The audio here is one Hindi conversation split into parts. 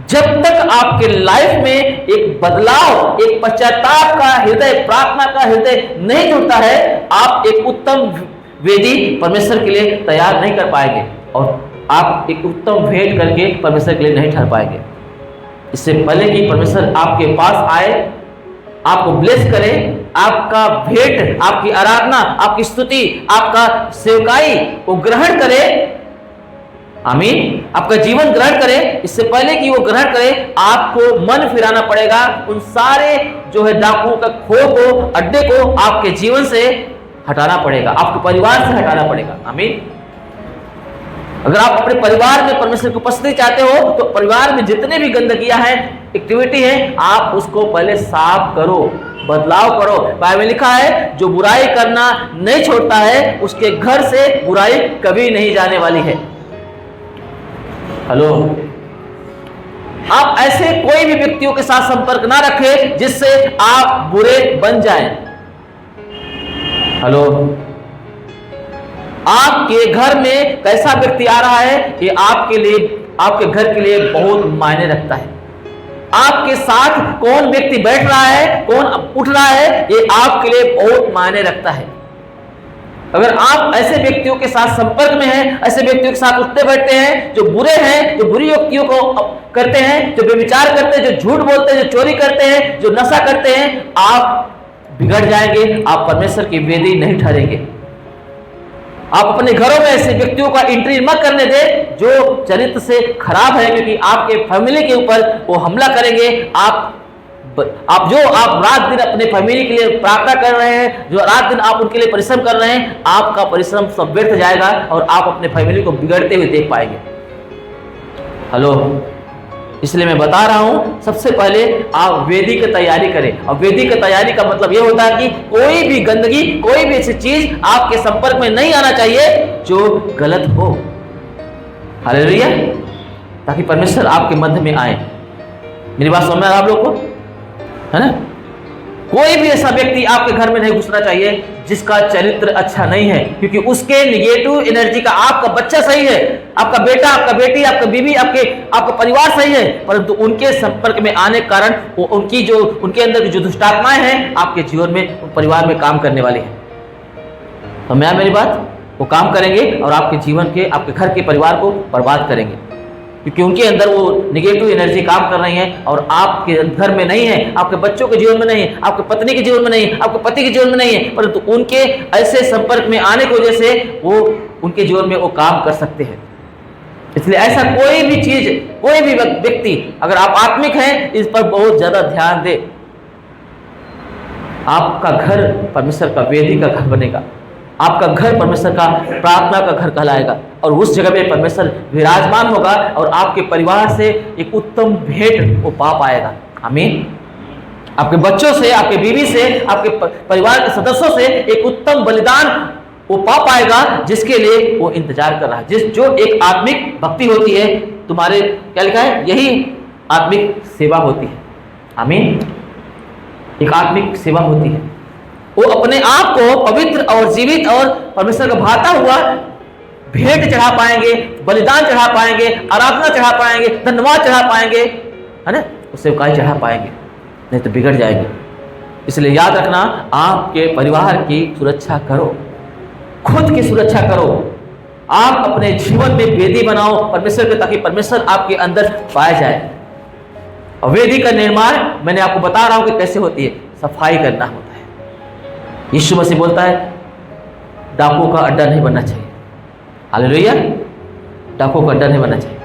जब तक आपके लाइफ में एक बदलाव, एक पश्चाताप का हृदय, प्रार्थना का हृदय नहीं जुड़ता है, आप एक उत्तम वेदी परमेश्वर के लिए तैयार नहीं कर पाएंगे और आप एक उत्तम भेंट करके परमेश्वर के लिए नहीं ठहर पाएंगे। इससे पहले कि परमेश्वर आपके पास आए, आपको ब्लेस करे, आपका भेंट, आपकी आराधना, आपकी स्तुति, आपका सेवकाई वो ग्रहण करे, आमीन, आपका जीवन ग्रहण करे, इससे पहले कि वो ग्रहण करे, आपको मन फिराना पड़ेगा। उन सारे जो है डाकुओं का खो को, अड्डे को आपके जीवन से हटाना पड़ेगा, आपके परिवार से हटाना पड़ेगा। आमीन। अगर आप अपने परिवार में परमेश्वर की उपस्थिति चाहते हो तो परिवार में जितने भी गंदगियां हैं, एक्टिविटी है, आप उसको पहले साफ करो, बदलाव करो। बाइबल में लिखा है जो बुराई करना नहीं छोड़ता है उसके घर से बुराई कभी नहीं जाने वाली है। हेलो, आप ऐसे कोई भी व्यक्तियों के साथ संपर्क ना रखें जिससे आप बुरे बन जाएं। हेलो, आपके घर में कैसा व्यक्ति आ रहा है ये आपके लिए, आपके घर के लिए बहुत मायने रखता है। आपके साथ कौन व्यक्ति बैठ रहा है, कौन उठ रहा है, ये आपके लिए बहुत मायने रखता है। अगर आप ऐसे व्यक्तियों के साथ संपर्क में हैं, ऐसे व्यक्तियों के साथ उठते बैठते हैं जो बुरे हैं, जो बुरी व्यक्तियों को करते हैं, जो व्यभिचार करते हैं, जो झूठ बोलते हैं, जो चोरी करते हैं, जो नशा करते हैं, आप बिगड़ जाएंगे, आप परमेश्वर की वेदी नहीं ठहरेंगे। आप अपने घरों में ऐसे व्यक्तियों का एंट्री मत करने दें जो चरित्र से खराब है, क्योंकि आपके फैमिली के ऊपर वो हमला करेंगे। आप रात दिन अपने फैमिली के लिए प्रार्थना कर रहे हैं, जो रात दिन आप उनके लिए परिश्रम कर रहे हैं, आपका परिश्रम सब व्यर्थ जाएगा और आप अपने फैमिली को बिगड़ते हुए देख पाएंगे। हेलो, इसलिए मैं बता रहा हूं, सबसे पहले आप वेदी की तैयारी करें। और वेदी की तैयारी का मतलब यह होता है कि कोई भी गंदगी, कोई भी ऐसी चीज आपके संपर्क में नहीं आना चाहिए जो गलत हो। हालेलुया, ताकि परमेश्वर आपके मध्य में आए। मेरी बात समझ में आ रहा है आप लोग को, है ना? कोई भी ऐसा व्यक्ति आपके घर में नहीं घुसना चाहिए जिसका चरित्र अच्छा नहीं है, क्योंकि उसके निगेटिव एनर्जी का, आपका बच्चा सही है, आपका बेटा, आपका बेटी, आपका बीवी, आपका परिवार सही है, परंतु उनके संपर्क में आने के कारण उनके अंदर की जो दुष्टात्माएं हैं आपके जीवन में, परिवार में काम करने वाली है। तो मैं मेरी बात, वो काम करेंगे और आपके जीवन के, आपके घर के परिवार को बर्बाद करेंगे, क्योंकि उनके अंदर वो निगेटिव एनर्जी काम कर रही है और आपके घर में नहीं है, आपके बच्चों के जीवन में नहीं है, आपके पत्नी के जीवन में नहीं है, आपके पति के जीवन में नहीं है, परंतु उनके ऐसे संपर्क में आने की वजह से वो उनके जीवन में वो काम कर सकते हैं। इसलिए ऐसा कोई भी चीज, कोई भी व्यक्ति, अगर आप आत्मिक हैं, इस पर बहुत ज्यादा ध्यान दे। आपका घर परमेश्वर का वेदी का घर बनेगा, आपका घर परमेश्वर का प्रार्थना का घर कहलाएगा और उस जगह में परमेश्वर विराजमान होगा और आपके परिवार से एक उत्तम भेंट वो पा पाएगा। आमीन। आपके बच्चों से, आपके बीवी से, आपके परिवार के सदस्यों से एक उत्तम बलिदान वो पा पाएगा जिसके लिए वो इंतजार कर रहा है। जो एक आत्मिक भक्ति होती है, तुम्हारे क्या लिखा है, यही आत्मिक सेवा होती है। आमीन। एक आत्मिक सेवा होती है, वो अपने आप को पवित्र और जीवित और परमेश्वर का भाता हुआ भेंट चढ़ा पाएंगे, बलिदान चढ़ा पाएंगे, आराधना चढ़ा पाएंगे, धन्यवाद चढ़ा पाएंगे, है ना, उससे काय चढ़ा पाएंगे, नहीं तो बिगड़ जाएंगे। इसलिए याद रखना, आपके परिवार की सुरक्षा करो, खुद की सुरक्षा करो। आप अपने जीवन में वेदी बनाओ परमेश्वर के, ताकि परमेश्वर आपके अंदर पाया जाए। और वेदी का निर्माण मैंने आपको बता रहा हूं कि कैसे होती है, सफाई करना होता है। यीशु मसीह बोलता है डाकुओं का अड्डा नहीं बनना चाहिए। हालेलुया, डाकुओं का अड्डा नहीं बनना चाहिए।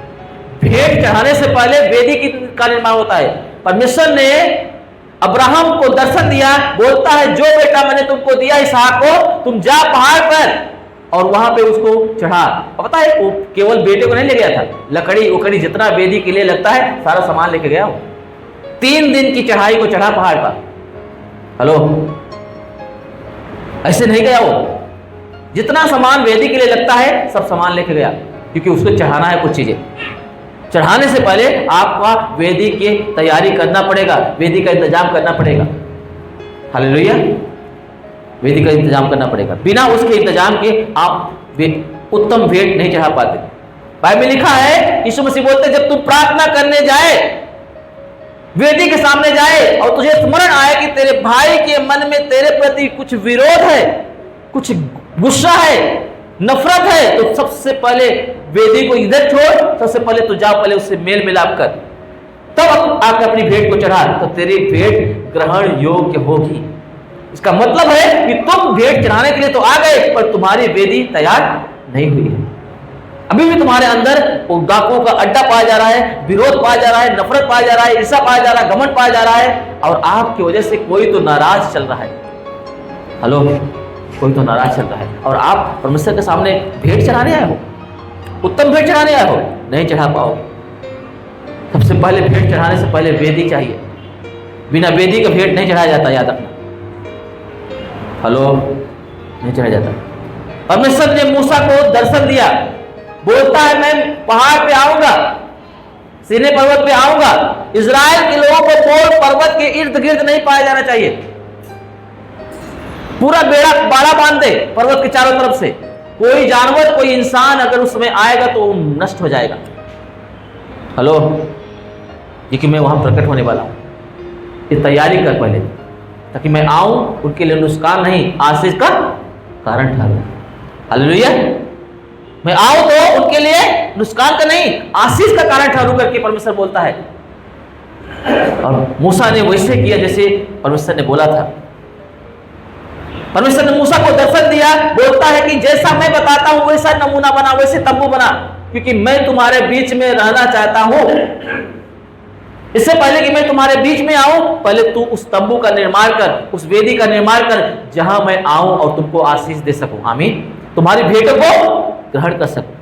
भेंट चढ़ाने से पहले वेदी का निर्माण होता है। परमेश्वर ने अब्राहम को दर्शन दिया, बोलता है जो बेटा मैंने तुमको दिया इसहाक को, तुम जा पहाड़ पर और वहां पे उसको चढ़ा। पता है वो केवल बेटे को नहीं ले गया था, लकड़ी उकड़ी जितना वेदी के लिए लगता है सारा सामान लेके गया। 3 दिन की चढ़ाई को चढ़ा पहाड़ पर। हेलो, ऐसे नहीं गया वो, जितना सामान वेदी के लिए लगता है सब सामान लेके गया, क्योंकि उसको चढ़ाना है। कुछ चीजें चढ़ाने से पहले आपका वेदी की तैयारी करना पड़ेगा, वेदी का इंतजाम करना पड़ेगा। हालेलुया, वेदी का इंतजाम करना पड़ेगा। बिना उसके इंतजाम के आप उत्तम भेंट नहीं चढ़ा पाते। बाइबल लिखा है, यीशु मसीह बोलते हैं, जब तुम प्रार्थना करने जाए, वेदी के सामने जाए और तुझे स्मरण आए कि तेरे भाई के मन में तेरे प्रति कुछ विरोध है, कुछ गुस्सा है, नफरत है, तो सबसे पहले वेदी को इधर छोड़, सबसे पहले तो जा, पहले उससे मेल मिलाप कर, तब आकर अपनी भेंट को चढ़ा, तो तेरी भेंट ग्रहण योग्य होगी। इसका मतलब है कि तुम भेंट चढ़ाने के लिए तो आ गए, पर तुम्हारी वेदी तैयार नहीं हुई है। अभी भी तुम्हारे अंदर डाकुओं का अड्डा पाया जा रहा है, विरोध पाया जा रहा है, नफरत पाया जा रहा है, ईर्ष्या पाया जा रहा है, घमंड पाया जा रहा है, और आपकी वजह से कोई तो नाराज चल रहा है। हेलो, कोई तो नाराज चल रहा है, और आप परमेश्वर के सामने भेंट चढ़ाने आए हो, उत्तम भेंट चढ़ाने आए हो, नहीं चढ़ा पाओगे। सबसे पहले भेंट चढ़ाने से पहले वेदी चाहिए, बिना वेदी का भेंट नहीं चढ़ाया जाता, याद रखना। हेलो, नहीं चढ़ाया जाता। परमेश्वर ने मूसा को दर्शन दिया, बोलता है मैं पहाड़ पे आऊंगा, सीने पर्वत पे आऊंगा। इजराइल के लोगों को कोई पर्वत के इर्द गिर्द नहीं पाया जाना चाहिए, पूरा बाड़ा बांध दे पर्वत के चारों तरफ से, कोई जानवर कोई इंसान अगर उसमें आएगा तो नष्ट हो जाएगा। हेलो, क्योंकि मैं वहां प्रकट होने वाला हूं, ये तैयारी कर पहले, ताकि मैं आऊं, उनके लिए नुकसान नहीं, आशीष का कारण ठहरू। हालेलुया, मैं आऊं तो उनके लिए नुकसान का नहीं, आशीष का कारण ठहरू करके परमेश्वर बोलता है। और मूसा ने वैसे किया जैसे परमेश्वर ने बोला था। परमेश्वर ने मूसा को दर्शन दिया, बोलता है कि जैसा मैं बताता हूं वैसा नमूना बना, वैसे तंबू बना, क्योंकि मैं तुम्हारे बीच में रहना चाहता हूं। इससे पहले कि मैं तुम्हारे बीच में आऊं, पहले तू उस तंबू का निर्माण कर, उस वेदी का निर्माण कर, जहां मैं आऊं और तुमको आशीष दे सकूं। आमीन, तुम्हारी भेंटों को ग्रहण कर सकूं।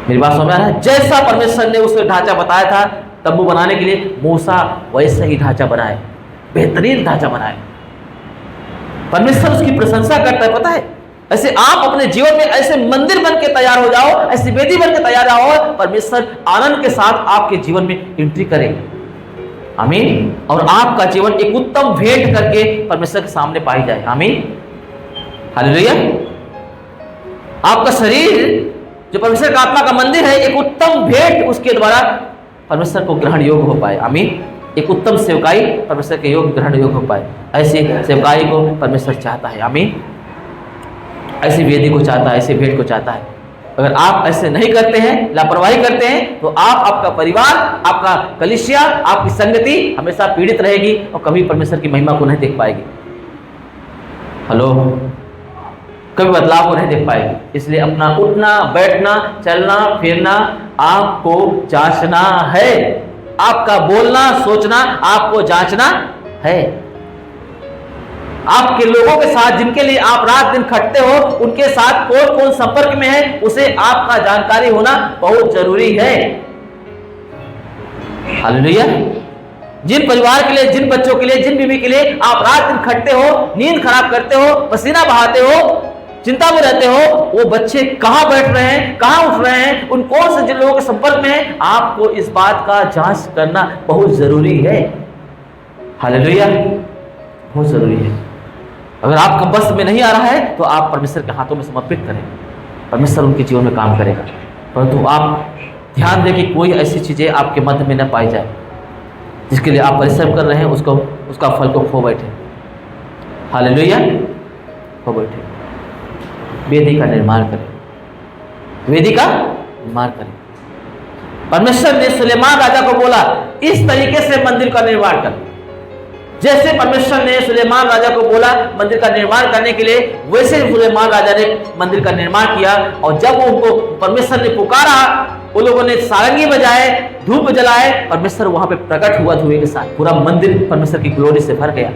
मेरी बात समझ आ रहा है? जैसा परमेश्वर ने उसे ढांचा बताया था तंबू बनाने के लिए, मूसा वैसा ही ढांचा बनाए, बेहतरीन ढांचा बनाए। परमेश्वर उसकी प्रशंसा करता है, पता है। ऐसे आप अपने जीवन में ऐसे मंदिर बन के तैयार हो जाओ, ऐसी वेदी बन के तैयार हो, परमेश्वर आनंद के साथ आपके जीवन में एंट्री करे। आमीन। और आपका जीवन एक उत्तम भेंट करके परमेश्वर के सामने पाई जाए। आमीन, हालेलुया। आपका शरीर जो परमेश्वर का आत्मा का मंदिर है, एक उत्तम भेंट उसके द्वारा परमेश्वर को ग्रहण योग्य हो पाए। आमीन। एक उत्तम सेवकाई परमेश्वर के योग्य ग्रहण योग्य हो पाए, ऐसी सेवकाई को परमेश्वर चाहता है। आमीन। ऐसी वेदी को चाहता है, ऐसे भेंट को चाहता है। अगर आप ऐसे नहीं करते हैं, लापरवाही करते हैं, तो आप, आपका परिवार, आपका कलीसिया, आपकी संगति हमेशा पीड़ित रहेगी और कभी परमेश्वर की महिमा को नहीं देख पाएगी। हेलो, कभी बदलाव को नहीं देख पाएगी। इसलिए अपना उठना, बैठना, चलना फिरना आपको जांचना है। आपका बोलना, सोचना आपको जांचना है। आपके लोगों के साथ जिनके लिए आप रात दिन खटते हो, उनके साथ कौन कौन संपर्क में है, उसे आपका जानकारी होना बहुत जरूरी है। हालेलुया। जिन परिवार के लिए, जिन बच्चों के लिए, जिन बीवी के लिए आप रात दिन खटते हो, नींद खराब करते हो, पसीना बहाते हो, चिंता में रहते हो, वो बच्चे कहां बैठ रहे हैं, कहां उठ रहे हैं, उन कौन से जिन लोगों के संपर्क में है, आपको इस बात का जांच करना बहुत जरूरी है। हालेलुया, बहुत जरूरी है। अगर आपका बस में नहीं आ रहा है तो आप परमेश्वर के हाथों में समर्पित करें, परमेश्वर उनके जीवन में काम करेगा। परंतु आप ध्यान दें कि कोई ऐसी चीजें आपके मध्य में न पाई जाए जिसके लिए आप परिश्रम कर रहे हैं, उसका फल को खो बैठे। हालेलुया, खो बैठे। वेदी का निर्माण करें, वेदी का निर्माण करें। परमेश्वर ने सुलेमान राजा को बोला, इस तरीके से मंदिर का निर्माण कर। जैसे परमेश्वर ने सुलेमान राजा को बोला मंदिर का निर्माण करने के लिए, वैसे सुलेमान राजा ने मंदिर का निर्माण किया। और जब उनको परमेश्वर ने पुकारा, वो लोगों ने सारंगी बजाए, धूप जलाए, परमेश्वर वहां पे प्रकट हुआ धुएं के साथ। पूरा मंदिर परमेश्वर की ग्लोरी से भर गया,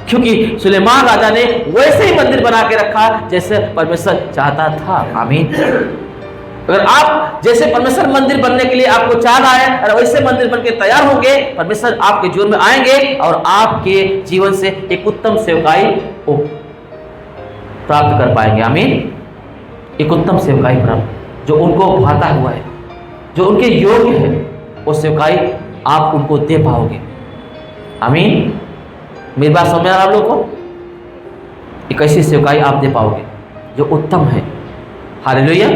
क्योंकि सुलेमान राजा ने वैसे ही मंदिर बना के रखा जैसे परमेश्वर चाहता था। आमीन। अगर आप जैसे परमेश्वर मंदिर बनने के लिए आपको चाह रहा है, और वैसे मंदिर बनके तैयार होंगे, परमेश्वर आपके जीवन में आएंगे और आपके जीवन से एक उत्तम सेवकाई को प्राप्त कर पाएंगे। आमीन। एक उत्तम सेवकाई प्राप्त, जो उनको भाता हुआ है, जो उनके योग्य है, वो सेवकाई आप उनको दे पाओगे। आमीन। मेरी बात समझ आ रहा है आप लोगों को? एक ऐसी सेवकाई आप दे पाओगे जो उत्तम है। हालेलुया।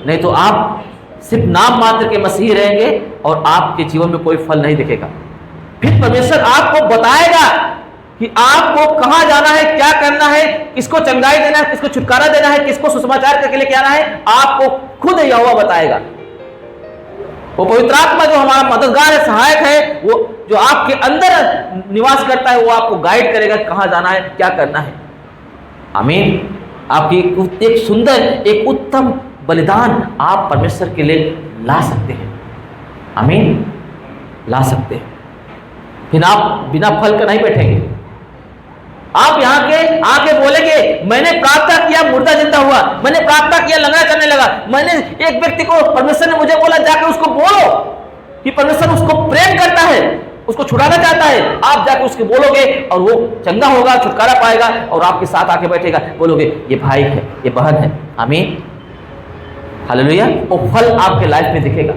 नहीं तो आप सिर्फ नाम मात्र के मसीही रहेंगे और आपके जीवन में कोई फल नहीं दिखेगा। फिर परमेश्वर आपको बताएगा कि आपको कहां जाना है, क्या करना है, किसको चंगाई देना है, किसको छुटकारा देना है, किसको सुसमाचार करके लेके आना है, आपको खुद यहोवा बताएगा। वो पवित्र आत्मा जो हमारा मददगार है, सहायक है, वो जो आपके अंदर निवास करता है, वो आपको गाइड करेगा कहां जाना है, क्या करना है। आमीन। आपकी एक सुंदर, एक उत्तम बलिदान आप परमेश्वर के लिए ला सकते हैं। आमीन, ला सकते हैं। फिर आप बिना फल का नहीं बैठेंगे। आप यहाँ के आके बोलेंगे मैंने प्रार्थना किया, मुर्दा जिंदा हुआ, मैंने प्रार्थना किया, लंगड़ा चलने लगा। मैंने एक व्यक्ति को, परमेश्वर ने मुझे बोला जाके उसको बोलो कि परमेश्वर उसको प्रेम करता है, उसको छुड़ाना चाहता है। आप जाके उसके बोलोगे और वो चंगा होगा, छुटकारा पाएगा और आपके साथ आके बैठेगा। बोलोगे ये भाई है, ये बहन है। आमीन, हालेलुया। वो फल आपके लाइफ में दिखेगा।